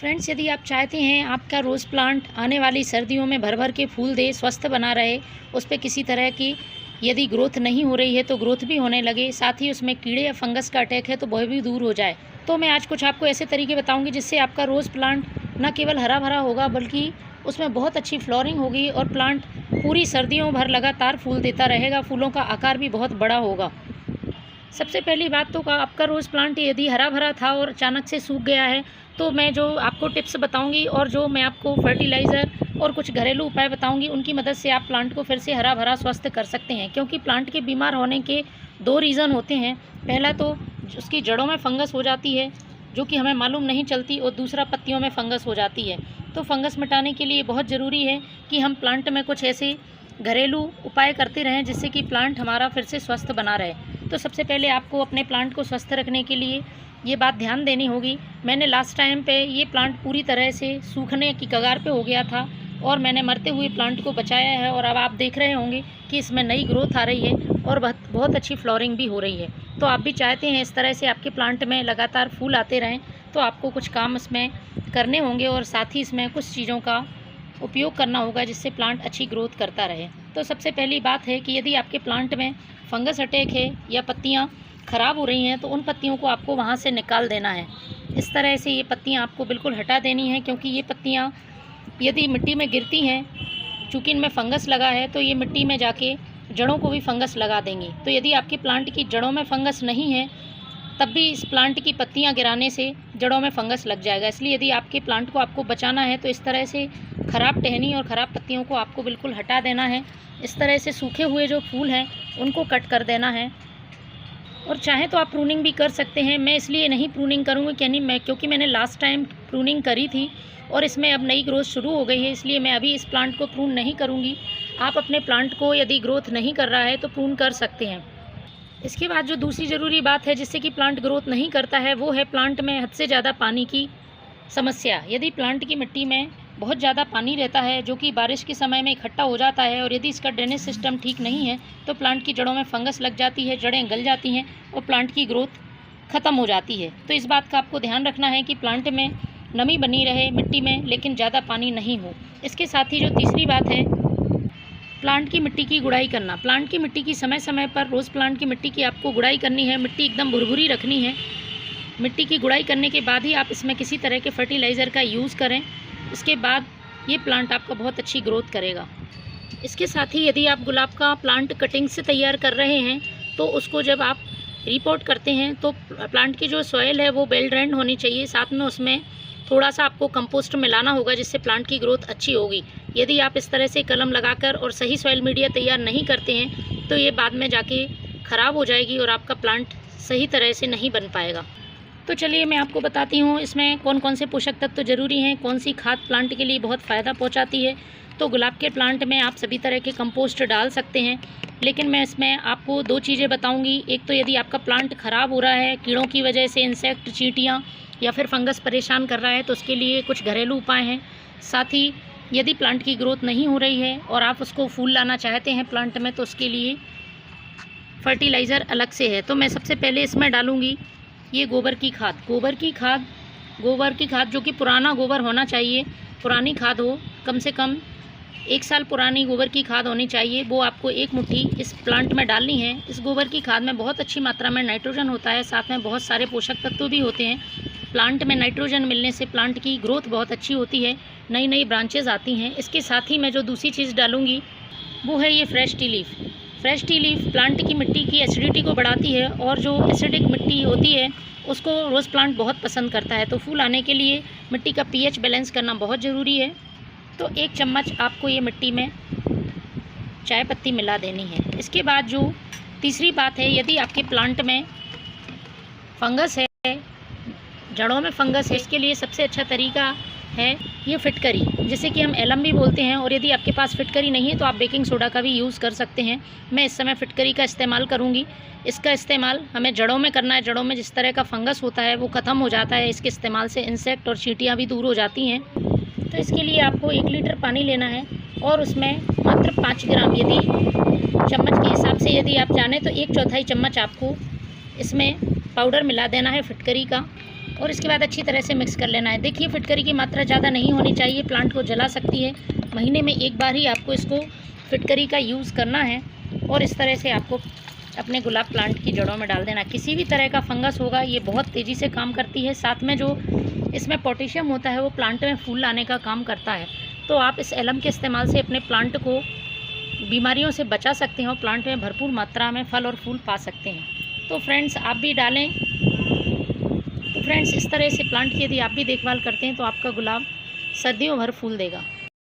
Friends, यदि आप चाहते हैं आपका रोज़ प्लांट आने वाली सर्दियों में भर भर के फूल दे, स्वस्थ बना रहे, उस पे किसी तरह की यदि ग्रोथ नहीं हो रही है तो ग्रोथ भी होने लगे, साथ ही उसमें कीड़े या फंगस का अटैक है तो वह भी दूर हो जाए, तो मैं आज कुछ आपको ऐसे तरीके बताऊंगी जिससे आपका रोज़ प्लांट न केवल हरा भरा होगा बल्कि उसमें बहुत अच्छी फ्लोरिंग होगी और प्लांट पूरी सर्दियों भर लगातार फूल देता रहेगा। फूलों का आकार भी बहुत बड़ा होगा। सबसे पहली बात तो आपका रोज़ प्लांट यदि हरा भरा था और अचानक से सूख गया है तो मैं जो आपको टिप्स बताऊंगी और जो मैं आपको फर्टिलाइज़र और कुछ घरेलू उपाय बताऊंगी उनकी मदद से आप प्लांट को फिर से हरा भरा स्वस्थ कर सकते हैं। क्योंकि प्लांट के बीमार होने के दो रीज़न होते हैं। पहला तो उसकी जड़ों में फंगस हो जाती है जो कि हमें मालूम नहीं चलती, और दूसरा पत्तियों में फंगस हो जाती है। तो फंगस मिटाने के लिए बहुत ज़रूरी है कि हम प्लांट में कुछ ऐसे घरेलू उपाय करते रहें जिससे कि प्लांट हमारा फिर से स्वस्थ बना रहे। तो सबसे पहले आपको अपने प्लांट को स्वस्थ रखने के लिए ये बात ध्यान देनी होगी। मैंने लास्ट टाइम पे ये प्लांट पूरी तरह से सूखने की कगार पे हो गया था और मैंने मरते हुए प्लांट को बचाया है, और अब आप देख रहे होंगे कि इसमें नई ग्रोथ आ रही है और बहुत अच्छी फ्लोरिंग भी हो रही है। तो आप भी चाहते हैं इस तरह से आपके प्लांट में लगातार फूल आते रहें, तो आपको कुछ काम इसमें करने होंगे और साथ ही इसमें कुछ चीज़ों का उपयोग करना होगा जिससे प्लांट अच्छी ग्रोथ करता रहे। तो सबसे पहली बात है कि यदि आपके प्लांट में फंगस अटैक है या पत्तियां ख़राब हो रही हैं तो उन पत्तियों को आपको वहां से निकाल देना है। इस तरह से ये पत्तियां आपको बिल्कुल हटा देनी है, क्योंकि ये पत्तियां यदि मिट्टी में गिरती हैं, चूँकि इनमें फंगस लगा है तो ये मिट्टी में जाके जड़ों को भी फंगस लगा देंगी। तो यदि आपके प्लांट की जड़ों में फंगस नहीं है तब भी इस प्लांट की पत्तियां गिराने से जड़ों में फंगस लग जाएगा। इसलिए यदि आपके प्लांट को आपको बचाना है तो इस तरह से ख़राब टहनी और ख़राब पत्तियों को आपको बिल्कुल हटा देना है। इस तरह से सूखे हुए जो फूल हैं उनको कट कर देना है, और चाहे तो आप प्रूनिंग भी कर सकते हैं। मैं इसलिए नहीं प्रूनिंग करूँगी क्योंकि मैंने लास्ट टाइम प्रूनिंग करी थी और इसमें अब नई ग्रोथ शुरू हो गई है, इसलिए मैं अभी इस प्लांट को प्रून नहीं करूँगी। आप अपने प्लांट को यदि ग्रोथ नहीं कर रहा है तो प्रून कर सकते हैं। इसके बाद जो दूसरी ज़रूरी बात है जिससे कि प्लांट ग्रोथ नहीं करता है वो है प्लांट में हद से ज़्यादा पानी की समस्या। यदि प्लांट की मिट्टी में बहुत ज़्यादा पानी रहता है जो कि बारिश के समय में इकट्ठा हो जाता है, और यदि इसका ड्रेनेज सिस्टम ठीक नहीं है तो प्लांट की जड़ों में फंगस लग जाती है, जड़ें गल जाती हैं और प्लांट की ग्रोथ ख़त्म हो जाती है। तो इस बात का आपको ध्यान रखना है कि प्लांट में नमी बनी रहे मिट्टी में, लेकिन ज़्यादा पानी नहीं हो। इसके साथ ही जो तीसरी बात है, प्लांट की मिट्टी की गुड़ाई करना। प्लांट की मिट्टी की समय समय पर रोज़ प्लांट की मिट्टी की आपको गुड़ाई करनी है। मिट्टी एकदम भुरभुरी रखनी है। मिट्टी की गुड़ाई करने के बाद ही आप इसमें किसी तरह के फर्टिलाइज़र का यूज़ करें। इसके बाद ये प्लांट आपका बहुत अच्छी ग्रोथ करेगा। इसके साथ ही यदि आप गुलाब का प्लांट कटिंग से तैयार कर रहे हैं तो उसको जब आप रिपोर्ट करते हैं तो प्लांट की जो सॉइल है वो वेल ड्रेन्ड होनी चाहिए। साथ में उसमें थोड़ा सा आपको कंपोस्ट मिलाना होगा जिससे प्लांट की ग्रोथ अच्छी होगी। यदि आप इस तरह से कलम लगाकर और सही सॉइल मीडिया तैयार नहीं करते हैं तो ये बाद में जाके ख़राब हो जाएगी और आपका प्लांट सही तरह से नहीं बन पाएगा। तो चलिए मैं आपको बताती हूँ इसमें कौन कौन से पोषक तत्व ज़रूरी हैं, कौन सी खाद प्लांट के लिए बहुत फ़ायदा पहुँचाती है। तो गुलाब के प्लांट में आप सभी तरह के कंपोस्ट डाल सकते हैं, लेकिन मैं इसमें आपको दो चीज़ें बताऊंगी। एक तो यदि आपका प्लांट ख़राब हो रहा है कीड़ों की वजह से, इंसेक्ट, चींटियाँ या फिर फंगस परेशान कर रहा है, तो उसके लिए कुछ घरेलू उपाय हैं। साथ ही यदि प्लांट की ग्रोथ नहीं हो रही है और आप उसको फूल लाना चाहते हैं प्लांट में, तो उसके लिए फर्टिलाइज़र अलग से है। तो मैं सबसे पहले इसमें डालूँगी ये गोबर की खाद। गोबर की खाद जो कि पुराना गोबर होना चाहिए, पुरानी खाद हो, कम से कम 1 साल पुरानी गोबर की खाद होनी चाहिए। वो आपको 1 मुट्ठी इस प्लांट में डालनी है। इस गोबर की खाद में बहुत अच्छी मात्रा में नाइट्रोजन होता है, साथ में बहुत सारे पोषक तत्व भी होते हैं। प्लांट में नाइट्रोजन मिलने से प्लांट की ग्रोथ बहुत अच्छी होती है, नई नई ब्रांचेज आती हैं। इसके साथ ही मैं जो दूसरी चीज़ डालूँगी वो है ये fresh T leaf. Fresh T leaf plant की मिट्टी की एसिडिटी को बढ़ाती है, और जो एसिडिक मिट्टी होती है उसको रोज़ प्लांट बहुत पसंद करता है। तो फूल आने के लिए मिट्टी का पीएच बैलेंस करना बहुत ज़रूरी है। तो 1 चम्मच आपको ये मिट्टी में चाय पत्ती मिला देनी है। इसके बाद जो तीसरी बात है, यदि आपके प्लांट में फंगस है, जड़ों में फंगस है, इसके लिए सबसे अच्छा तरीका है ये फिटकरी, जिसे कि हम एलम भी बोलते हैं। और यदि आपके पास फिटकरी नहीं है तो आप बेकिंग सोडा का भी यूज़ कर सकते हैं। मैं इस समय फिटकरी का इस्तेमाल करूँगी। इसका इस्तेमाल हमें जड़ों में करना है। जड़ों में जिस तरह का फंगस होता है वो ख़त्म हो जाता है। इसके इस्तेमाल से इंसेक्ट और चींटियाँ भी दूर हो जाती हैं। तो इसके लिए आपको 1 लीटर पानी लेना है और उसमें मात्र 5 ग्राम, यदि चम्मच के हिसाब से यदि आप जाने तो 1/4 चम्मच आपको इसमें पाउडर मिला देना है फिटकरी का। और इसके बाद अच्छी तरह से मिक्स कर लेना है। देखिए फिटकरी की मात्रा ज़्यादा नहीं होनी चाहिए, प्लांट को जला सकती है। महीने में एक बार ही आपको इसको फिटकरी का यूज़ करना है और इस तरह से आपको अपने गुलाब प्लांट की जड़ों में डाल देना। किसी भी तरह का फंगस होगा ये बहुत तेज़ी से काम करती है। साथ में जो इसमें पोटेशियम होता है वो प्लांट में फूल लाने का काम करता है। तो आप इस एलम के इस्तेमाल से अपने प्लांट को बीमारियों से बचा सकते हैं और प्लांट में भरपूर मात्रा में फल और फूल पा सकते हैं। तो फ्रेंड्स आप भी डालें। तो फ्रेंड्स इस तरह से प्लांट की यदि आप भी देखभाल करते हैं तो आपका गुलाब सर्दियों भर फूल देगा।